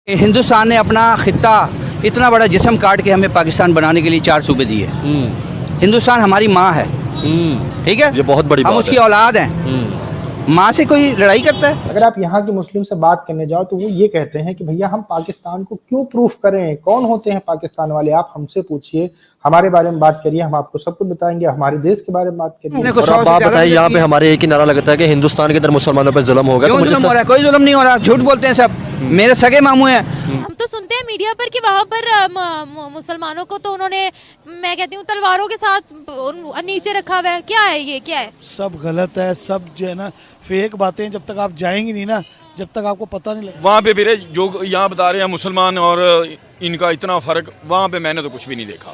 हिंदुस्तान ने अपना खित्ता इतना बड़ा जिस्म काट के हमें पाकिस्तान बनाने के लिए 4 सूबे दिए। हिंदुस्तान हमारी माँ है, ठीक है, ये बहुत बड़ी हम बात उसकी है। औलाद हैं। माँ से कोई लड़ाई करता है? अगर आप यहाँ के मुस्लिम से बात करने जाओ तो वो ये कहते हैं कि भैया हम पाकिस्तान को क्यों प्रूफ करें, कौन होते हैं पाकिस्तान वाले, आप हमसे पूछिए, हमारे बारे में बात करिए, हम आपको सब कुछ बताएंगे, हमारे देश के बारे में बात करिए। और अब आप बताइए, यहाँ पे हमारे एक ही नारा लगता है कि हिंदुस्तान के अंदर मुसलमानों पे जुल्म होगा। क्यों जुल्म हो रहा है? कोई जुल्म नहीं हो रहा, झूठ बोलते हैं सब। मेरे सगे मामू हैं। हम तो सुनते हैं मीडिया पर कि वहाँ पर मुसलमानों को तो उन्होंने, मैं कहती हूँ, तलवारों के साथ नीचे रखा हुआ है। क्या है ये, क्या है? सब गलत है, सब जो है ना फेक बातें। जब तक आप जाएंगी नहीं ना, जब तक आपको पता नहीं लगेगा। वहाँ पे मेरे जो यहाँ बता रहे हैं मुसलमान और इनका इतना फ़र्क, वहाँ पे मैंने तो कुछ भी नहीं देखा।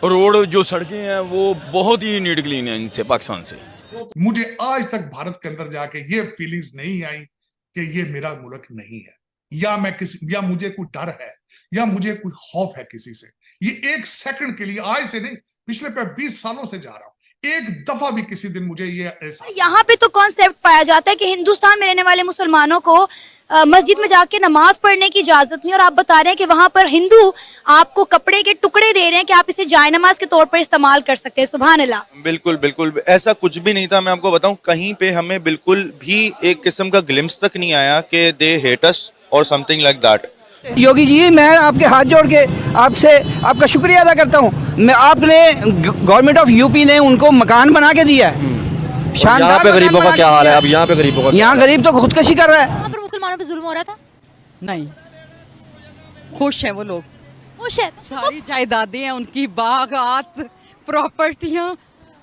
रोड जो सड़कें हैं वो बहुत ही नीट क्लीन है इनसे, पाकिस्तान से। मुझे आज तक भारत के अंदर जाके ये फीलिंग्स नहीं आई कि ये मेरा मुल्क नहीं है, या मैं किसी, या मुझे कोई डर है, या मुझे कोई खौफ है किसी से। ये एक सेकंड के लिए, आज से नहीं, पिछले 20 सालों से जा रहा हूं, एक दफा भी किसी दिन मुझे ये ऐसा। यहाँ पे तो कॉन्सेप्ट पाया जाता है कि हिंदुस्तान में रहने वाले मुसलमानों को मस्जिद में जाके नमाज पढ़ने की इजाजत नहीं, और आप बता रहे हैं कि वहाँ पर हिंदू आपको कपड़े के टुकड़े दे रहे हैं कि आप इसे जाय नमाज के तौर पर इस्तेमाल कर सकते हैं। सुभान अल्लाह। बिल्कुल बिल्कुल ऐसा कुछ भी नहीं था। मैं आपको बताऊं, कहीं पे हमें बिल्कुल भी एक किस्म का ग्लिम्स तक नहीं आया कि दे हेट अस और something like that. Yogi ji, मैं आपके हाथ जोड़ के आपसे आपका शुक्रिया अदा करता हूँ। मैं आपने गवर्नमेंट ऑफ यूपी ने उनको मकान बना के दिया है। शानदार। यहाँ पे गरीबों का क्या हाल है? अब यहाँ पे गरीबों का, यहाँ गरीब तो खुदकशी कर रहा है। वहाँ पर मुसलमानों पे जुल्म हो रहा था? नहीं, खुश हैं वो लोग। खुश है? सारी जायदादें हैं उनकी, बागात, प्रॉपर्टियां।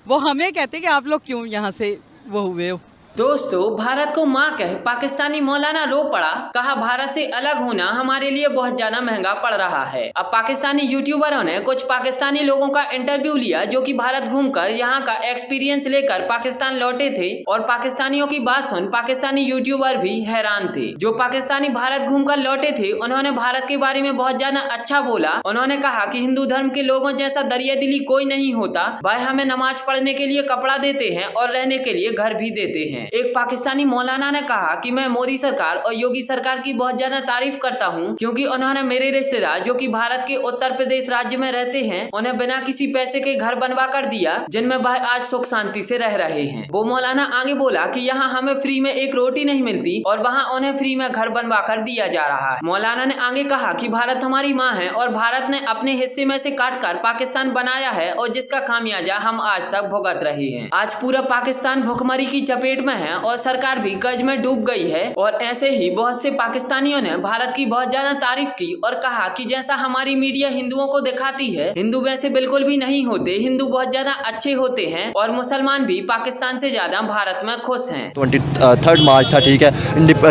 वो हमें कहते हैं कि आप लोग क्यों यहाँ से वो हुए हो। दोस्तों, भारत को माँ कह पाकिस्तानी मौलाना रो पड़ा। कहा भारत से अलग होना हमारे लिए बहुत ज्यादा महंगा पड़ रहा है। अब पाकिस्तानी यूट्यूबरों ने कुछ पाकिस्तानी लोगों का इंटरव्यू लिया जो कि भारत घूमकर यहाँ का एक्सपीरियंस लेकर पाकिस्तान लौटे थे, और पाकिस्तानियों की बात सुन पाकिस्तानी यूट्यूबर भी हैरान थे। जो पाकिस्तानी भारत घूमकर लौटे थे उन्होंने भारत के बारे में बहुत ज्यादा अच्छा बोला। उन्होंने कहा कि हिंदू धर्म के लोगों जैसा दरिया दिली कोई नहीं होता। भाई हमें नमाज पढ़ने के लिए कपड़ा देते हैं और रहने के लिए घर भी देते हैं। एक पाकिस्तानी मौलाना ने कहा कि मैं मोदी सरकार और योगी सरकार की बहुत ज्यादा तारीफ करता हूं, क्योंकि उन्होंने मेरे रिश्तेदार जो कि भारत के उत्तर प्रदेश राज्य में रहते हैं उन्हें बिना किसी पैसे के घर बनवा कर दिया, जिनमें भाई आज सुख शांति से रह रहे हैं। वो मौलाना आगे बोला कि यहाँ हमें फ्री में एक रोटी नहीं मिलती और वहाँ उन्हें फ्री में घर बनवा कर दिया जा रहा है। मौलाना ने आगे कहा कि भारत हमारी माँ है और भारत ने अपने हिस्से में से काट कर पाकिस्तान बनाया है, और जिसका खामियाजा हम आज तक भुगत रहे हैं। आज पूरा पाकिस्तान भुखमरी की चपेट में है और सरकार भी कर्ज में डूब गई है। और ऐसे ही बहुत से पाकिस्तानियों ने भारत की बहुत ज्यादा तारीफ की और कहा कि जैसा हमारी मीडिया हिंदुओं को दिखाती है, हिंदू वैसे बिल्कुल भी नहीं होते। हिंदू बहुत ज्यादा अच्छे होते हैं और मुसलमान भी पाकिस्तान से ज्यादा भारत में खुश हैं। 23 मार्च था, ठीक है,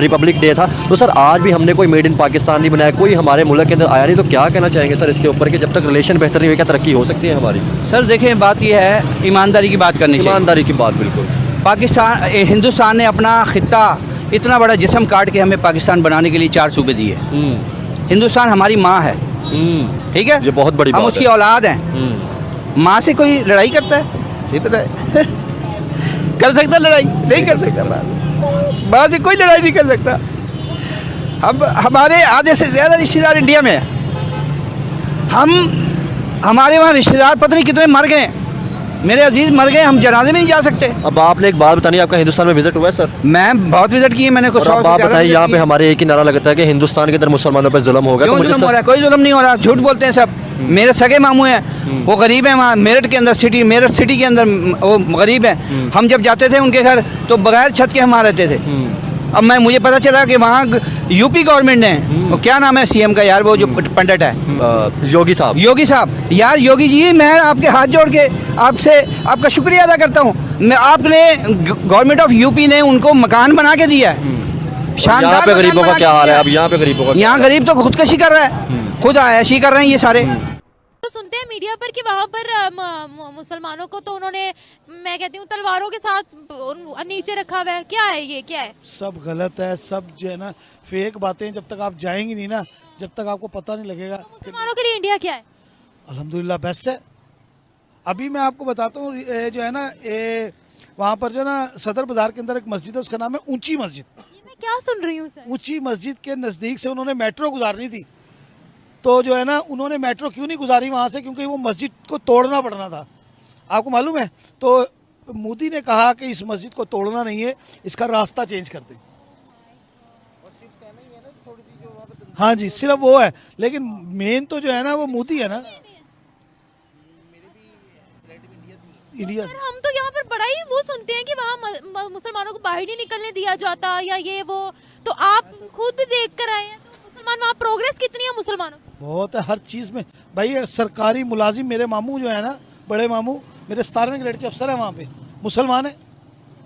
रिपब्लिक डे था, तो सर आज भी हमने कोई मेड इन पाकिस्तान नहीं बनाया, कोई हमारे मुल्क के अंदर आया नहीं, तो क्या कहना चाहेंगे सर इसके ऊपर कि जब तक रिलेशन बेहतर नहीं हुई क्या तरक्की हो सकती है हमारी? सर देखें, बात यह है, ईमानदारी की बात करनी चाहिए। ईमानदारी की बात, बिल्कुल। पाकिस्तान, हिंदुस्तान ने अपना खित्ता इतना बड़ा जिस्म काट के हमें पाकिस्तान बनाने के लिए 4 सूबे दिए। हिंदुस्तान हमारी माँ है, ठीक है, ये बहुत बड़ी हम बात उसकी है। औलाद हैं। माँ से कोई लड़ाई करता है? ये पता है? कर सकता लड़ाई? नहीं कर सकता। माँ से कोई लड़ाई नहीं कर सकता। हम, हमारे आधे से ज़्यादा रिश्तेदार इंडिया में हैं। हमारे वहाँ रिश्तेदार पता नहीं कितने मर गए, मेरे अजीज मर गए, हम जनाजे में नहीं जा सकते। अब आपने एक बात बतानी, आपका हिंदुस्तान में विजिट हुआ है सर? मैं बहुत विजिट की है, मैंने कुछ। और आप बताइए, यहाँ पे हमारे एक ही नारा लगता है कि हिंदुस्तान के अंदर मुसलमानों पे जुल्म होगा। क्यों जुल्म हो रहा है? कोई जुल्म नहीं हो रहा, झूठ बोलते हैं सब। मेरे सगे मामू हैं, वो गरीब हैं। वहाँ मेरठ के अंदर, मेरठ सिटी के अंदर वो गरीब हैं। हम जब जाते थे उनके घर तो बगैर छत के हम वहाँ रहते थे। अब मुझे पता चला कि वहाँ यूपी गवर्नमेंट ने, वो क्या नाम है सीएम का यार, वो जो पंडित है, योगी साहब। योगी साहब, यार योगी जी, मैं आपके हाथ जोड़ के आपसे आपका शुक्रिया अदा करता हूँ। मैं आपने गवर्नमेंट ऑफ यूपी ने उनको मकान बना के दिया है। शानदार। यहाँ पे गरीबों का क्या हाल है? अब यहाँ पे गरीबों का, यहाँ गरीब तो खुदकशी कर रहा है, खुद आयाशी कर रहे हैं ये सारे। तो सुनते हैं मीडिया पर कि वहाँ पर मुसलमानों को तो उन्होंने, मैं कहती हूँ, तलवारों के साथ नीचे रखा हुआ है। क्या है ये, क्या है? सब गलत है, सब जो है ना फेक बातें। जब तक आप जाएंगी नहीं ना, जब तक आपको पता नहीं लगेगा। मुसलमानों के लिए इंडिया क्या है? अल्हम्दुलिल्लाह बेस्ट है। अभी मैं आपको बताता हूँ, जो है ना वहाँ पर जो है ना सदर बाजार के अंदर एक मस्जिद है, उसका नाम है ऊंची मस्जिद। मैं क्या सुन रही हूँ सर? ऊंची मस्जिद के नज़दीक से उन्होंने मेट्रो गुजारनी थी, तो जो है ना उन्होंने मेट्रो क्यों नहीं गुजारी वहाँ से, क्योंकि वो मस्जिद को तोड़ना पड़ना था, आपको मालूम है। तो मोदी ने कहा कि इस मस्जिद को तोड़ना नहीं है, इसका रास्ता चेंज कर दें। हाँ जी, सिर्फ वो है, लेकिन मेन तो जो है ना वो मोदी है ना, इंडिया। सर हम तो यहाँ पर बड़ा ही वो सुनते हैं कि वहाँ मुसलमानों को बाहर नहीं निकलने दिया जाता या ये वो, तो आप खुद देख कर आए हैं, तो मुसलमान वहाँ प्रोग्रेस कितनी है मुसलमानों की? बहुत है, हर चीज़ में भाई। सरकारी मुलाजिम मेरे मामू जो है ना, बड़े मामू मेरे 17वें ग्रेड के अफसर हैं वहाँ पे, मुसलमान है।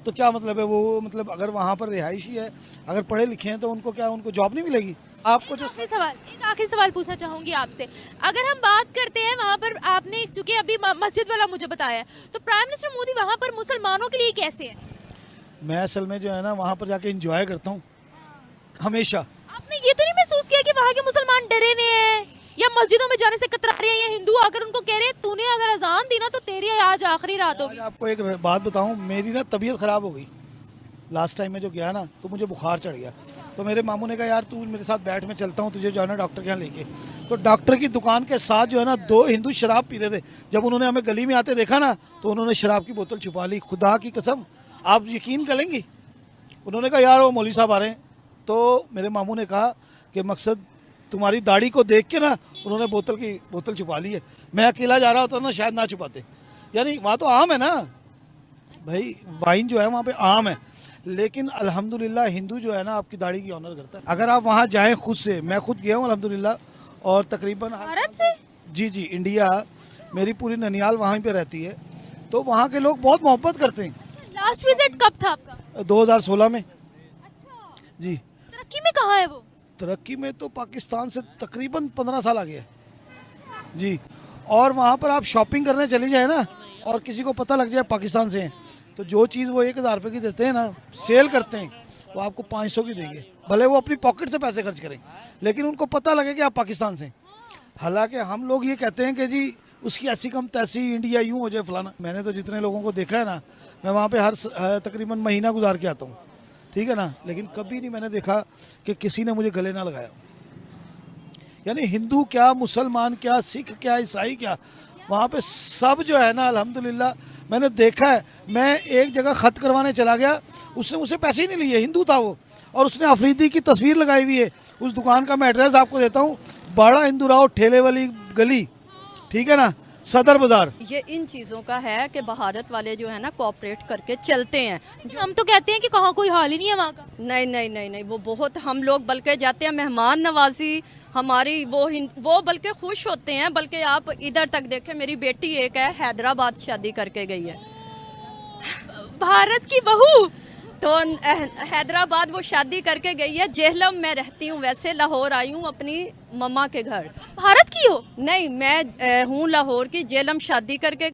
तो क्या मतलब है वो, मतलब अगर वहाँ पर रिहायशी है, अगर पढ़े लिखे हैं तो उनको क्या, उनको जॉब नहीं मिलेगी? आपको जो एक आखिरी सवाल पूछना चाहूंगी आपसे। अगर हम बात करते हैं वहाँ पर, आपने चूंकि अभी मस्जिद वाला मुझे बताया, तो प्राइम मिनिस्टर मोदी वहाँ पर मुसलमानों के लिए कैसे है? मैं असल में जो है ना वहाँ पर जाके एंजॉय करता हूँ हमेशा। आपने ये तो नहीं महसूस किया कि वहाँ के मुसलमान डरे हुए हैं या मस्जिदों में जाने से कतरा रहे हैं, या हिंदू अगर उनको कह रहे हैं तूने अगर अजान दी ना तो तेरी आज आखिरी रात होगी? आपको एक बात बताऊँ, मेरी ना तबीयत ख़राब हो गई लास्ट टाइम में जो गया ना, तो मुझे बुखार चढ़ गया। तो मेरे मामू ने कहा यार तू मेरे साथ बैठ, में चलता हूँ तुझे जाना डॉक्टर के यहाँ लेके। तो डॉक्टर की दुकान के साथ जो है ना 2 हिंदू शराब पी रहे थे। जब उन्होंने हमें गली में आते देखा ना, तो उन्होंने शराब की बोतल छुपा ली। खुदा की कसम, आप यकीन करेंगी, उन्होंने कहा यार वो मौलवी साहब आ रहे हैं। तो मेरे मामू ने कहा कि मकसद तुम्हारी दाढ़ी को देख के ना उन्होंने बोतल छुपा ली है। मैं अकेला जा रहा होता ना शायद ना छुपाते। यानी वहाँ तो आम है ना भाई, वाइन जो है वहाँ पे आम है, लेकिन अल्हम्दुलिल्लाह हिंदू जो है ना आपकी दाढ़ी की ऑनर करता है। अगर आप वहाँ जाएं खुद से, मैं खुद गया हूँ अल्हम्दुलिल्लाह, और तकरीबन भारत से? जी इंडिया, मेरी पूरी ननियाल वहाँ पे रहती है, तो वहाँ के लोग बहुत मोहब्बत करते हैं। लास्ट विजिट कब था आपका? 2016 में। अच्छा जी। तरक्की में कहाँ है वो? तरक्की में तो पाकिस्तान से तकरीबन 15 साल आगे है जी। और वहाँ पर आप शॉपिंग करने चली जाए ना, और किसी को पता लग जाए पाकिस्तान से हैं, तो जो चीज़ वो 1000 रुपये की देते हैं ना, सेल करते हैं, वो आपको 500 की देंगे। भले वो अपनी पॉकेट से पैसे खर्च करें, लेकिन उनको पता लगे कि आप पाकिस्तान से। हालांकि हम लोग ये कहते हैं कि जी उसकी ऐसी कम तैसी, इंडिया यूँ हो जाए फलाना। मैंने तो जितने लोगों को देखा है ना, मैं वहाँ पे हर तकरीबन महीना गुजार के आता हूँ, ठीक है ना, लेकिन कभी नहीं मैंने देखा कि किसी ने मुझे गले ना लगाया। यानी हिंदू क्या, मुसलमान क्या, सिख क्या, ईसाई क्या, वहाँ पे सब जो है ना अल्हम्दुलिल्लाह मैंने देखा है। मैं एक जगह ख़त करवाने चला गया, उसने मुझसे पैसे ही नहीं लिए, हिंदू था वो, और उसने अफरीदी की तस्वीर लगाई हुई है। उस दुकान का मैं एड्रेस आपको देता हूँ, बड़ा हिंदू राव ठेले वाली गली, ठीक है ना, सदर बाजार। ये इन चीज़ों का है कि भारत वाले जो है ना कोऑपरेट करके चलते हैं। हम तो कहते हैं कि कहाँ कोई हाल ही नहीं है वहाँ का। नहीं, वो बहुत, हम लोग बल्कि जाते हैं, मेहमान नवाजी हमारी वो बल्कि खुश होते हैं। बल्कि आप इधर तक देखें, मेरी बेटी एक है हैदराबाद शादी करके गई है, भारत की बहू, तो हैदराबाद वो शादी करके गई है। जेहलम में रहती हूँ, वैसे लाहौर आई हूँ अपनी मम्मा के घर। भारत की हो? नहीं, मैं हूँ लाहौर की, जेहलम शादी करके